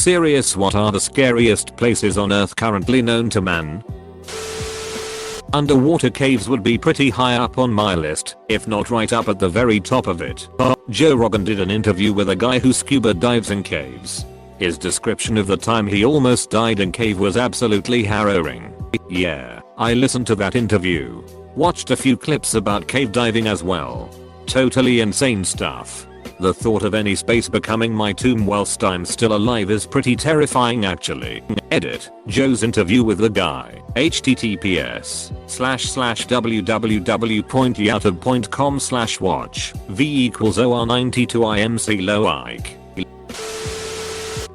Serious, what are the scariest places on Earth currently known to man? Underwater caves would be pretty high up on my list, if not right up at the very top of it. Joe Rogan did an interview with a guy who scuba dives in caves. His description of the time he almost died in cave was absolutely harrowing. Yeah, I listened to that interview. Watched a few clips about cave diving as well. Totally insane stuff. The thought of any space becoming my tomb whilst I'm still alive is pretty terrifying actually. Edit. Joe's interview with the guy. https://www.youtube.com/watch. V equals OR92 IMC low-ike.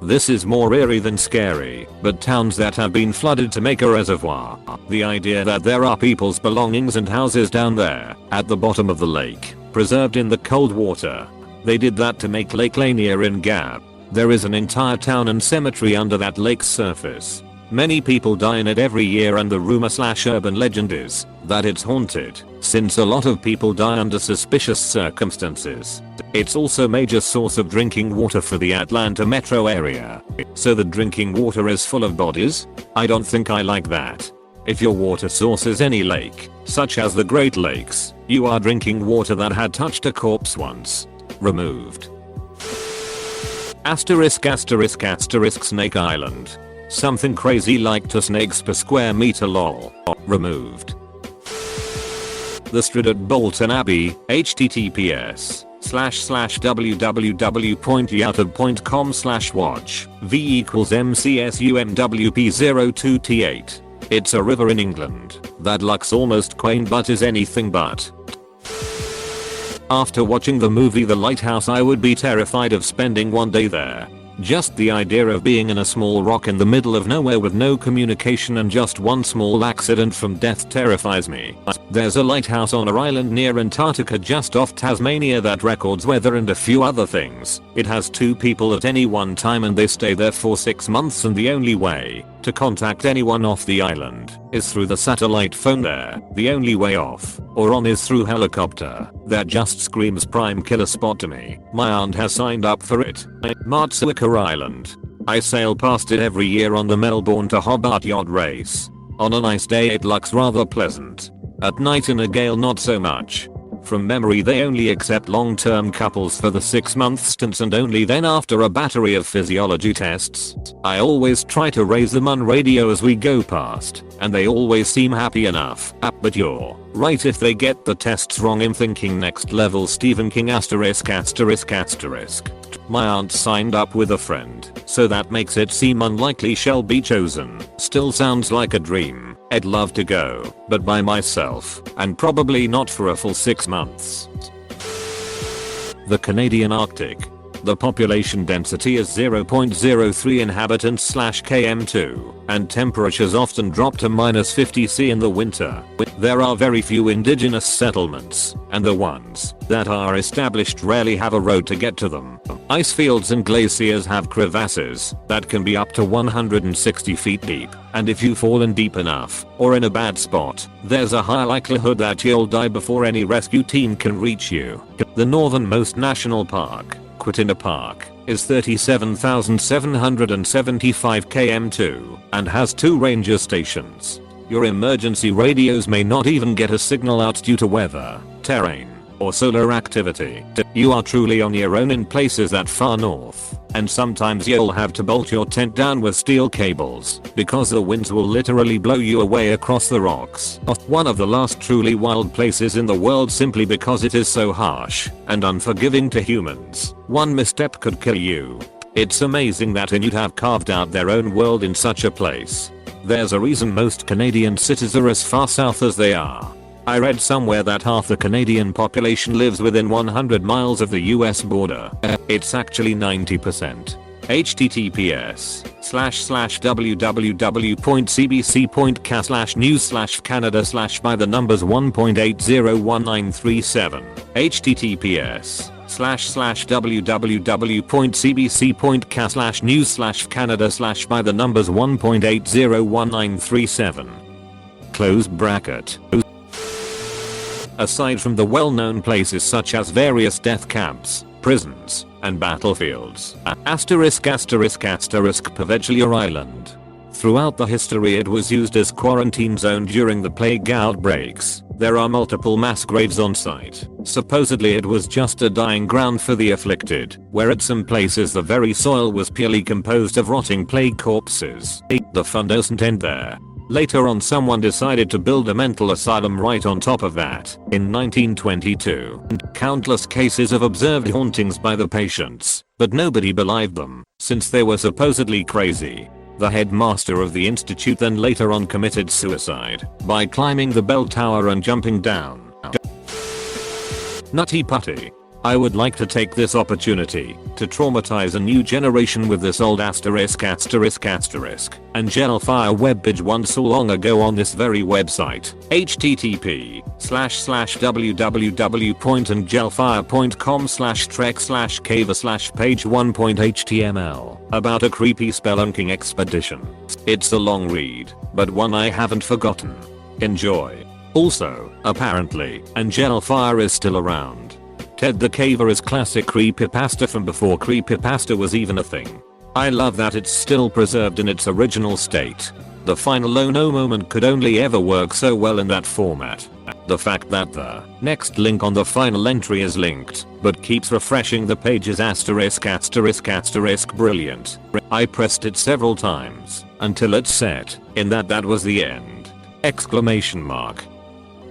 This is more eerie than scary, but towns that have been flooded to make a reservoir. The idea that there are people's belongings and houses down there, at the bottom of the lake, preserved in the cold water. They did that to make Lake Lanier in Gap. There is an entire town and cemetery under that lake's surface. Many people die in it every year and the rumor/urban legend is that it's haunted, since a lot of people die under suspicious circumstances. It's also a major source of drinking water for the Atlanta metro area. So the drinking water is full of bodies? I don't think I like that. If your water source is any lake, such as the Great Lakes, you are drinking water that had touched a corpse once. Removed. Snake Island. Something crazy like 2 snakes per square meter lol. Removed. The Strid at Bolton Abbey. https://www.youtube.com/watch. V equals MCSUMWP02T8. It's a river in England that looks almost quaint but is anything but. After watching the movie The Lighthouse, I would be terrified of spending one day there. Just the idea of being in a small rock in the middle of nowhere with no communication and just one small accident from death terrifies me. There's a lighthouse on an island near Antarctica just off Tasmania that records weather and a few other things. It has 2 people at any one time and they stay there for 6 months, and the only way to contact anyone off the island is through the satellite phone there. The only way off or on is through helicopter. That just screams prime killer spot to me. My aunt has signed up for it. Matsuoka Island. I sail past it every year on the Melbourne to Hobart yacht race. On a nice day it looks rather pleasant. At night in a gale not so much. From memory they only accept long-term couples for the 6-month stints and only then after a battery of physiology tests. I always try to raise them on radio as we go past, and they always seem happy enough. But you're right if they get the tests wrong. I'm thinking next level Stephen King ******. My aunt signed up with a friend, so that makes it seem unlikely she'll be chosen. Still sounds like a dream. I'd love to go, but by myself, and probably not for a full 6 months. The Canadian Arctic. The population density is 0.03 inhabitants/km2, and temperatures often drop to -50 C in the winter. There are very few indigenous settlements, and the ones that are established rarely have a road to get to them. Ice fields and glaciers have crevasses that can be up to 160 feet deep, and if you fall in deep enough, or in a bad spot, there's a high likelihood that you'll die before any rescue team can reach you. The northernmost national park, Kootenay Park, is 37,775 km2 and has 2 ranger stations. Your emergency radios may not even get a signal out due to weather, terrain, or solar activity. You are truly on your own in places that far north, and sometimes you'll have to bolt your tent down with steel cables because the winds will literally blow you away across the rocks. One of the last truly wild places in the world simply because it is so harsh and unforgiving to humans. One misstep could kill you. It's amazing that Inuit have carved out their own world in such a place. There's a reason most Canadian cities are as far south as they are. I read somewhere that half the Canadian population lives within 100 miles of the US border. It's actually 90%. https://www.cbc.cas/news/canada/by1.801937. https://www.cbc.cas/news/canada/by1.801937. Close bracket. aside from the well-known places such as various death camps, prisons, and battlefields. Poveglia Island. Throughout the history it was used as quarantine zone during the plague outbreaks. There are multiple mass graves on site. Supposedly it was just a dying ground for the afflicted, where at some places the very soil was purely composed of rotting plague corpses. The fun doesn't end there. Later on someone decided to build a mental asylum right on top of that in 1922. Countless cases of observed hauntings by the patients, but nobody believed them, since they were supposedly crazy. The headmaster of the institute then later on committed suicide by climbing the bell tower and jumping down. Nutty Putty. I would like to take this opportunity to traumatize a new generation with this old asterisk and Gelfire webpage one so long ago on this very website. http://www.gelfire.com/trek/cave/page1.html about a creepy spelunking expedition. It's a long read, but one I haven't forgotten. Enjoy. Also, apparently, Gelfire is still around. Ted the Caver is classic creepypasta from before creepypasta was even a thing. I love that it's still preserved in its original state. The final oh no moment could only ever work so well in that format. The fact that the next link on the final entry is linked, but keeps refreshing the page is brilliant. I pressed it several times, until it said, in that was the end. Exclamation mark.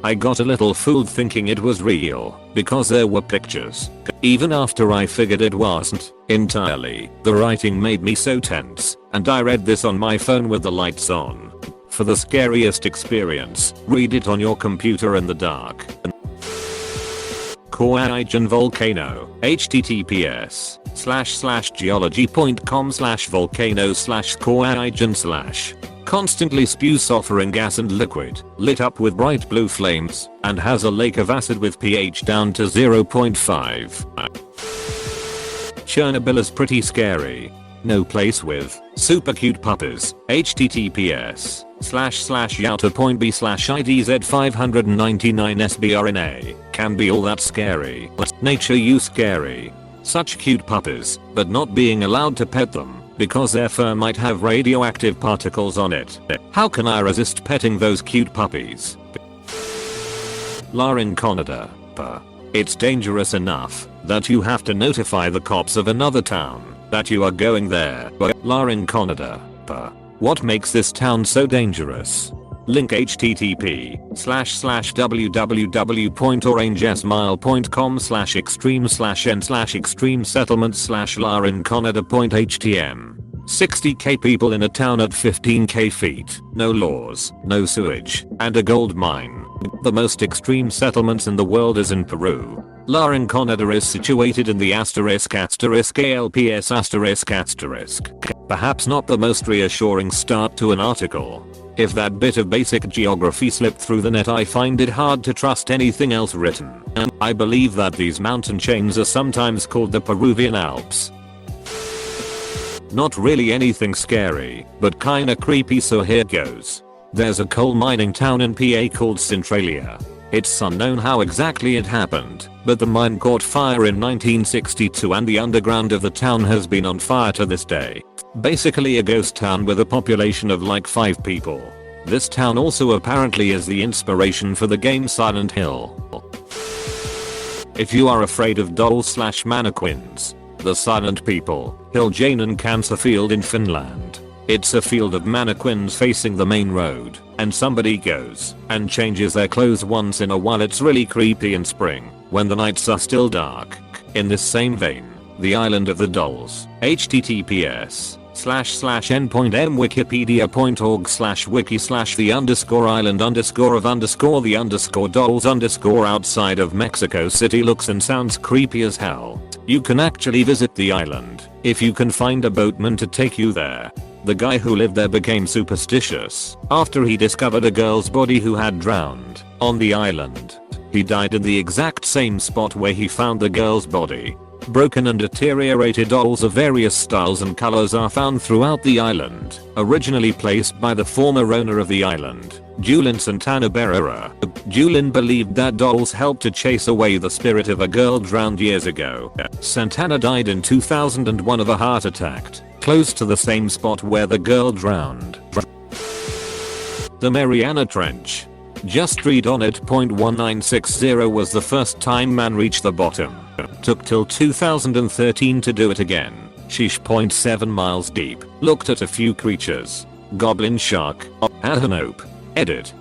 I got a little fooled thinking it was real, because there were pictures. Even after I figured it wasn't entirely, the writing made me so tense, and I read this on my phone with the lights on. For the scariest experience, read it on your computer in the dark. Coaigen Volcano. https://geology.com/volcano/coaigen/ constantly spews sulfur gas and liquid, lit up with bright blue flames, and has a lake of acid with pH down to 0.5. Chernobyl is pretty scary. No place with super cute puppies. https://yauta.b/idz599sbrna can be all that scary. Nature you scary. Such cute puppies, but not being allowed to pet them because their fur might have radioactive particles on it. How can I resist petting those cute puppies? Larinconida. It's dangerous enough that you have to notify the cops of another town that you are going there. Larinconida. What makes this town so dangerous? Link http://www.orangesmile.com/extreme/n/extreme settlements/larinconida.htm. 60k people in a town at 15k feet, no laws, no sewage, and a gold mine. The most extreme settlements in the world is in Peru. Larinconida is situated in the **ALPS***. Perhaps not the most reassuring start to an article. If that bit of basic geography slipped through the net, I find it hard to trust anything else written. I believe that these mountain chains are sometimes called the Peruvian Alps. Not really anything scary, but kinda creepy, so here goes. There's a coal mining town in PA called Centralia. It's unknown how exactly it happened, but the mine caught fire in 1962 and the underground of the town has been on fire to this day. Basically a ghost town with a population of like 5 people. This town also apparently is the inspiration for the game Silent Hill. If you are afraid of dolls/mannequins, the Silent People, Hilljanen Cancer Field in Finland. It's a field of mannequins facing the main road, and somebody goes and changes their clothes once in a while. It's really creepy in spring, when the nights are still dark. In this same vein, the Island of the Dolls. https://n.m/wiki/the_island_of_the_dolls_outside of Mexico City looks and sounds creepy as hell. You can actually visit the island if you can find a boatman to take you there. The guy who lived there became superstitious after he discovered a girl's body who had drowned on the island. He died in the exact same spot where he found the girl's body. Broken and deteriorated dolls of various styles and colors are found throughout the island, originally placed by the former owner of the island, Julin Santana Barrera. Julin believed that dolls helped to chase away the spirit of a girl drowned years ago. Santana died in 2001 of a heart attack, close to the same spot where the girl drowned. The Mariana Trench. Just read on it. 1960 was the first time man reached the bottom. Took till 2013 to do it again. Sheesh. 7 miles deep. Looked at a few creatures. Goblin shark. Ahanope. Edit.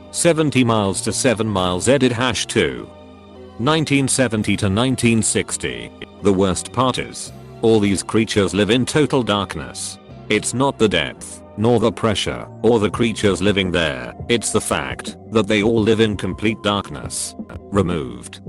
70 miles to 7 miles. Edit #2. 1970 to 1960. The worst part is, all these creatures live in total darkness. It's not the depth, nor the pressure, or the creatures living there. It's the fact that they all live in complete darkness. Removed.